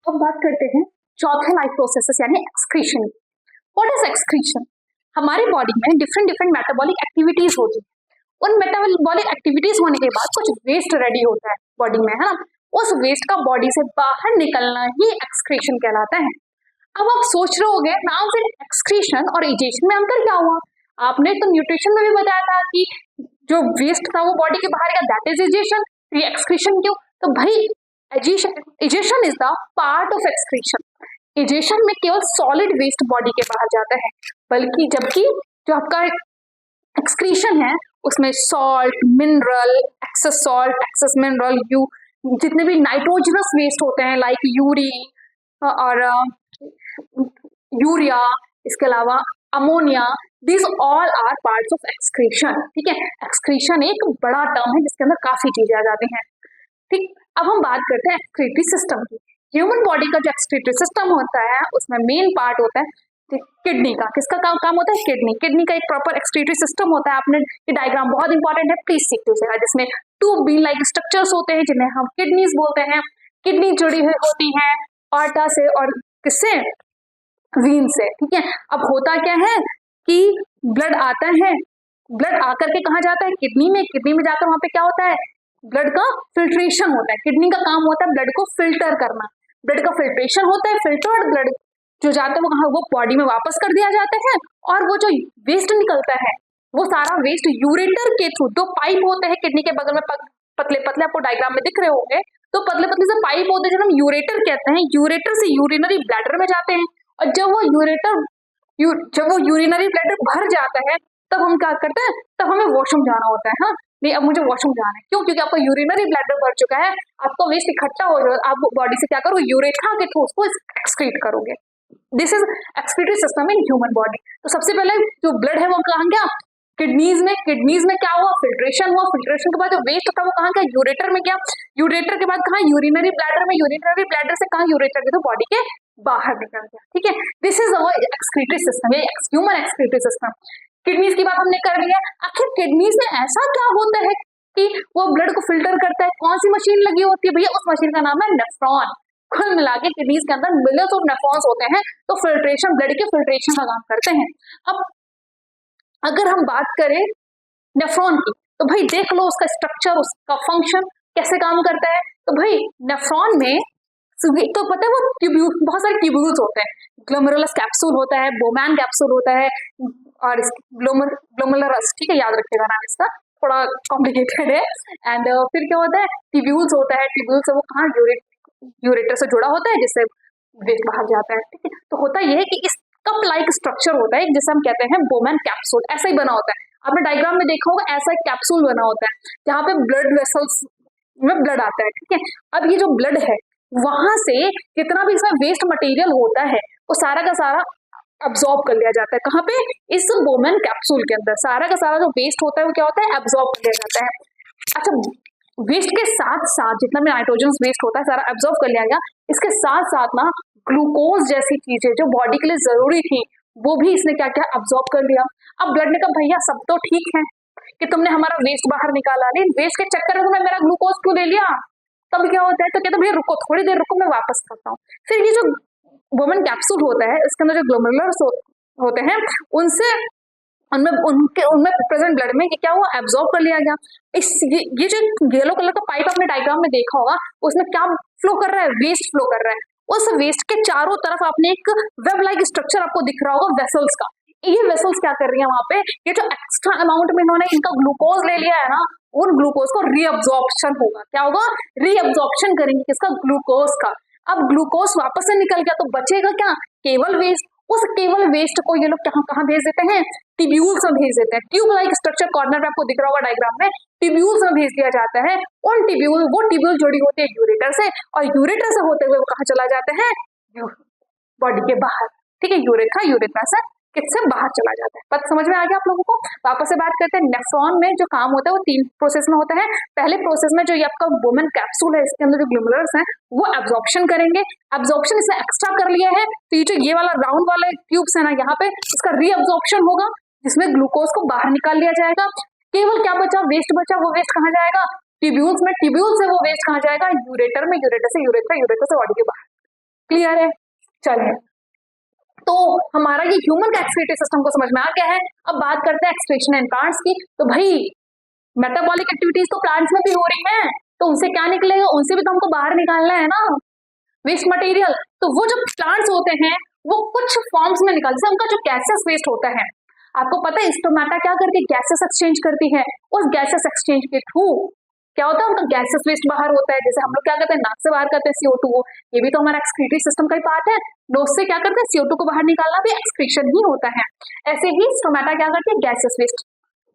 अब बात करते हैं चौथे लाइफ प्रोसेसेस यानी एक्सक्रीशन। What is excretion? हमारी बॉडी में डिफरेंट डिफरेंट मेटाबॉलिक एक्टिविटीज होती है। उन मेटाबॉलिक एक्टिविटीज होने के बाद कुछ वेस्ट रेडी होता है बॉडी में, है ना। उस वेस्ट का बॉडी से बाहर निकलना ही एक्सक्रीशन कहलाता है। अब आप सोच रहे होंगे नाम से एक्सक्रीशन और इजेशन में अंतर क्या हुआ? आपने तो न्यूट्रिशन में भी बताया था कि जो वेस्ट था वो बॉडी के बाहर का दैट इज इजेशन, ये एक्सक्रीशन क्यों? तो भाई egestion is the part of excretion. Egestion में केवल सॉलिड वेस्ट बॉडी के बाहर जाता है, बल्कि जबकि जो आपका एक्सक्रीशन है उसमें सॉल्ट, मिनरल, एक्सेस मिनरल, जितने भी नाइट्रोजनस वेस्ट होते हैं लाइक और यूरिया, इसके अलावा ammonia, this all are parts of excretion. ठीक है, एक्सक्रीशन एक बड़ा टर्म है जिसके अंदर काफी चीजें आ जाती हैं। ठीक, अब हम बात करते हैं एक्सक्रीटरी सिस्टम की। ह्यूमन बॉडी का जो एक्सक्रीटरी सिस्टम होता है उसमें मेन पार्ट होता है किडनी का। किसका काम होता है? किडनी का एक प्रॉपर एक्सक्रीटरी सिस्टम होता है। आपने ये डायग्राम बहुत इंपॉर्टेंट है, प्लीज सीख लीजिएगा, जिसमें टू बीन लाइक स्ट्रक्चर्स होते हैं जिन्हें हम किडनीज बोलते हैं। किडनी जुड़ी हुई होती है आर्टा से और किससे? वीन से। ठीक है, अब होता क्या है कि ब्लड आता है, ब्लड आकर के कहाँ जाता है? किडनी में जाकर वहां पे क्या होता है? ब्लड का फिल्ट्रेशन होता है। किडनी का काम होता है ब्लड को फिल्टर करना। ब्लड का फिल्ट्रेशन होता है, फिल्टर्ड ब्लड जो जाता है वो कहाँ? वो बॉडी में वापस कर दिया जाता है। और वो जो वेस्ट निकलता है वो सारा वेस्ट यूरेटर के थ्रू, दो पाइप होते हैं किडनी के बगल में, पतले पतले आपको डायग्राम में दिख रहे होंगे, तो पतले पतले से पाइप होते हैं जिन्हें हम यूरेटर कहते हैं। यूरेटर से यूरिनरी ब्लैडर में जाते हैं और जब वो यूरिनरी ब्लैडर भर जाता है तब हम क्या करते हैं? तब हमें वॉशरूम जाना होता है। हाँ, नहीं अब मुझे वॉशरूम जाना है, क्यों? क्योंकि आपका यूरिनरी ब्लैडर भर चुका है, आपका वेस्ट इकट्ठा हो जाए, आप बॉडी से क्या करोगे? यूरेथ्रा के थ्रू उसको एक्सक्रीट करोगे। This is excretory system in human body. तो सबसे पहले जो ब्लड है वो कहाँ गया? किडनीज में क्या हुआ? फिल्ट्रेशन हुआ। फिल्ट्रेशन के बाद जो वेस्ट था वो कहाँ गया? यूरेटर में गया। यूरेटर के बाद कहाँ? यूरिनरी ब्लैडर में। यूरिनरी ब्लैडर से कहाँ? यूरेटर के, तो बॉडी के बाहर निकल गया। ठीक है, this is our excretory system, human excretory system. Kidneys की बात हमने कर ली है। आखिर किडनीज में ऐसा क्या होता है कि वो ब्लड को फिल्टर करता है? कौन सी मशीन लगी होती है भैया? उस मशीन का नाम है नेफ्रॉन। कुल मिला के किडनीज के अंदर मिलियंस ऑफ नेफ्रॉन्स होते हैं, तो फिल्ट्रेशन, ब्लड के फिल्ट्रेशन का काम करते हैं। अब अगर हम बात करें नेफ्रॉन की, तो भाई देख लो उसका स्ट्रक्चर, उसका फंक्शन कैसे काम करता है। तो भाई नेफ्रॉन में तो पता है वो ट्यूब्यूल, बहुत सारे ट्यूब्यूल्स होते हैं। ग्लोमेरुलस कैप्सूल होता है, बोमैन कैप्सूल होता है और ग्लोमेरुलस, ठीक है, याद रखिएगा नाम इसका, थोड़ा कॉम्प्लिकेटेड है। एंड फिर क्या होता है? ट्यूब्यूल्स होता है। ट्यूब्यूल से वो कहाँ? यूरेटर से जुड़ा होता है जिससे वेस्ट बाहर जाता है। ठीक है, तो होता यह है कि इस कप लाइक स्ट्रक्चर होता है जिसे हम कहते हैं बोमैन कैप्सूल। ऐसा ही बना होता है, आपने डायग्राम में देखा होगा, ऐसा एक कैप्सूल बना होता है जहाँ पे ब्लड वेसल्स में ब्लड आता है। ठीक है, अब ये जो ब्लड है वहां से जितना भी इसमें वेस्ट मटेरियल होता है वो सारा का सारा अब्सॉर्ब कर लिया जाता है। कहाँ पे? इस बोमैन कैप्सूल के अंदर सारा का सारा जो वेस्ट होता है वो क्या होता है? अब्सॉर्ब कर लिया जाता है। अच्छा, वेस्ट के साथ साथ जितना भी नाइट्रोजन वेस्ट होता है सारा अब्सॉर्ब कर लिया गया। इसके साथ साथ ना ग्लूकोज जैसी चीजें जो बॉडी के लिए जरूरी थी वो भी इसने क्या किया? अब्सॉर्ब कर लिया। अब ब्लड ने कहा भैया सब तो ठीक है कि तुमने हमारा वेस्ट बाहर निकाला, लेकिन वेस्ट के चक्कर में तुमने मेरा ग्लूकोज क्यों ले लिया? तब क्या होता है? तो कहते भैया रुको, थोड़ी देर रुको, मैं वापस करता हूँ। फिर ये जो वोमन कैप्सूल होता है इसके अंदर जो ग्लोमेरुलस होते हैं उनमें प्रेजेंट ब्लड में क्या हुआ? एब्जॉर्ब कर लिया गया। ये जो येलो कलर का पाइप आपने डायग्राम में देखा होगा उसमें क्या फ्लो कर रहा है? वेस्ट फ्लो कर रहा है। उस वेस्ट के चारों तरफ आपने एक वेब लाइक स्ट्रक्चर आपको दिख रहा होगा वेसल्स का। ये वेसल्स क्या कर रही है वहां पे? ये जो एक्स्ट्रा अमाउंट में इन्होंने इनका ग्लूकोज ले लिया है ना, उन ग्लूकोज को रीअब्जॉर्प्शन होगा। क्या होगा? रीअब्जॉर्प्शन करेंगे किसका? ग्लूकोज का। अब ग्लूकोज वापस से निकल गया तो बचेगा क्या? केवल वेस्ट। उस केवल वेस्ट को ये लोग कहाँ भेज देते हैं? ट्यूब्यूल्स में भेज देते हैं। ट्यूब लाइक स्ट्रक्चर कॉर्नर में आपको दिख रहा होगा डायग्राम में, ट्यूब्यूल्स में भेज दिया जाता है। वो ट्यूब्यूल जुड़ी होती है यूरेटर से, और यूरेटर से होते हुए वो कहाँ चला जाता है? बॉडी के बाहर। ठीक है, यूरेथ्रा से किससे बाहर चला जाता है। बात समझ में आ गया आप लोगों को? वापस से बात करते हैं। नेफ्रॉन में जो काम होता है वो 3 प्रोसेस में होता है। पहले प्रोसेस में जो ये आपका वोमन कैप्सूल है इसके अंदर जो ग्लोमेरुलस हैं वो एब्जॉर्प्शन करेंगे। एब्जॉर्प्शन इसने एक्स्ट्रा कर लिया है, तो ये जो ये वाला राउंड वाला ट्यूब्स है ना, यहाँ पे इसका रीअब्जॉर्प्शन होगा जिसमें ग्लूकोज को बाहर निकाल लिया जाएगा। केवल क्या बचा? वेस्ट बचा। वो वेस्ट कहाँ जाएगा? ट्यूब्यूल्स में। ट्यूब्यूल से वो वेस्ट कहाँ जाएगा? यूरेटर में। यूरेटर से यूरेथ्रा, यूरेथ्रा से बॉडी के बाहर। क्लियर है? चलिए, तो हमारा ये ह्यूमन का एक्सक्रीटरी सिस्टम को समझ में आ गया है। अब बात करते हैं एक्सक्रीशन इन प्लांट्स की। तो भाई मेटाबॉलिक एक्टिविटीज तो प्लांट्स में भी हो रही हैं, तो उनसे क्या निकलेगा? उनसे भी तो हमको बाहर निकालना है ना वेस्ट मटेरियल। तो वो जो प्लांट्स होते हैं वो कुछ फॉर्म्स में निकलते हैं, उनका जो गैसेस वेस्ट होता है, आपको पता है स्टोमेटा क्या करती है? गैसेस एक्सचेंज करती है। उस गैसेस एक्सचेंज के थ्रू क्या होता है? उनका गैसेस वेस्ट बाहर होता है। जैसे हम लोग क्या करते हैं, नाक से बाहर करते हैं CO2, ये भी तो हमारा एक्सक्रीटरी सिस्टम का ही पार्ट है। नोज से क्या करते हैं? CO2 को बाहर निकालना भी एक्सक्रीशन ही होता है। ऐसे ही स्टोमेटा क्या करती है? गैसेस वेस्ट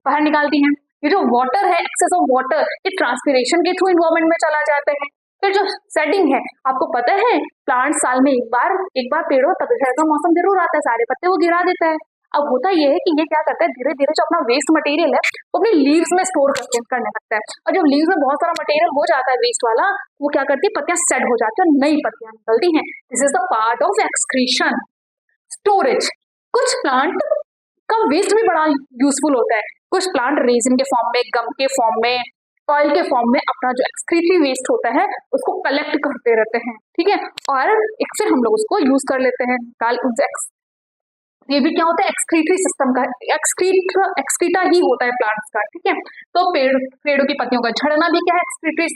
बाहर निकालती है। ये जो वाटर है, एक्सेस ऑफ वाटर, ये ट्रांसपीरेशन के थ्रू इन्वायरमेंट में चला जाता है। फिर जो सेटिंग है, आपको पता है प्लांट साल में एक बार पेड़ों पतझड़ का मौसम जरूर आता है, सारे पत्ते वो गिरा देता है। अब होता ये है कि ये क्या करता है, धीरे धीरे जो अपना वेस्ट मटेरियल है वो अपनी लीव्स में स्टोर करने लगता है। और जब लीव्स में बहुत सारा मटेरियल हो जाता है वेस्ट वाला, वो क्या करती है? पत्तियां सेट हो जाती है और नई पत्तियां निकलती हैं। This is the part of excretion. Storage, कुछ प्लांट का वेस्ट भी बड़ा यूजफुल होता है। कुछ प्लांट रेजिन के फॉर्म में, गम के फॉर्म में, ऑयल के फॉर्म में अपना जो एक्सक्रीटरी वेस्ट होता है उसको कलेक्ट करते रहते हैं, ठीक है, और एक फिर हम लोग उसको यूज कर लेते हैं। ये भी क्या होता है? एक्सक्रीटरी सिस्टम का एक्सक्रीटा ही होता है प्लांट्स का, ठीक है। तो पेड़ों की पत्तियों का झड़ना भी क्या है? एक्सक्रीटरी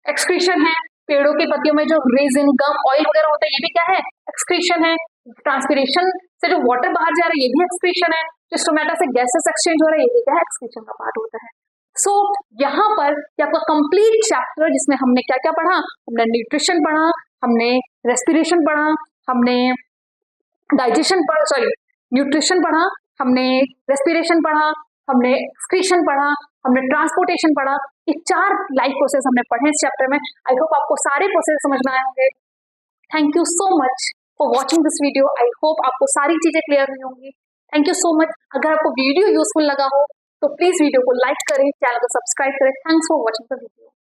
एक्सक्रीशन है। पेड़ों की पत्तियों में जो रेजिन, गम, ऑयल वगैरह होता है, ये भी क्या है? एक्सक्रीशन है। ट्रांसपीरेशन से जो वाटर बाहर जा रहा है, ये भी एक्सक्रीशन है। जो स्टोमेटा से गैसेस एक्सचेंज हो रहा है, ये भी क्या है? एक्सक्रीशन का पार्ट होता है। सो यहाँ पर ये आपका कंप्लीट चैप्टर, जिसमें हमने क्या क्या पढ़ा? हमने न्यूट्रिशन पढ़ा, हमने रेस्पिरेशन पढ़ा, हमने न्यूट्रिशन पढ़ा, हमने रेस्पिरेशन पढ़ा, हमने एक्सक्रीशन पढ़ा, हमने ट्रांसपोर्टेशन पढ़ा। ये 4 लाइफ प्रोसेस हमने पढ़े इस चैप्टर में। आई होप आपको सारे प्रोसेस समझ में आए होंगे। Thank you so much for watching this video. I hope आपको सारी चीजें क्लियर हुई होंगी। Thank you so much. अगर आपको वीडियो यूजफुल लगा हो तो प्लीज वीडियो को लाइक करें, चैनल को सब्सक्राइब करें। Thanks for watching the video.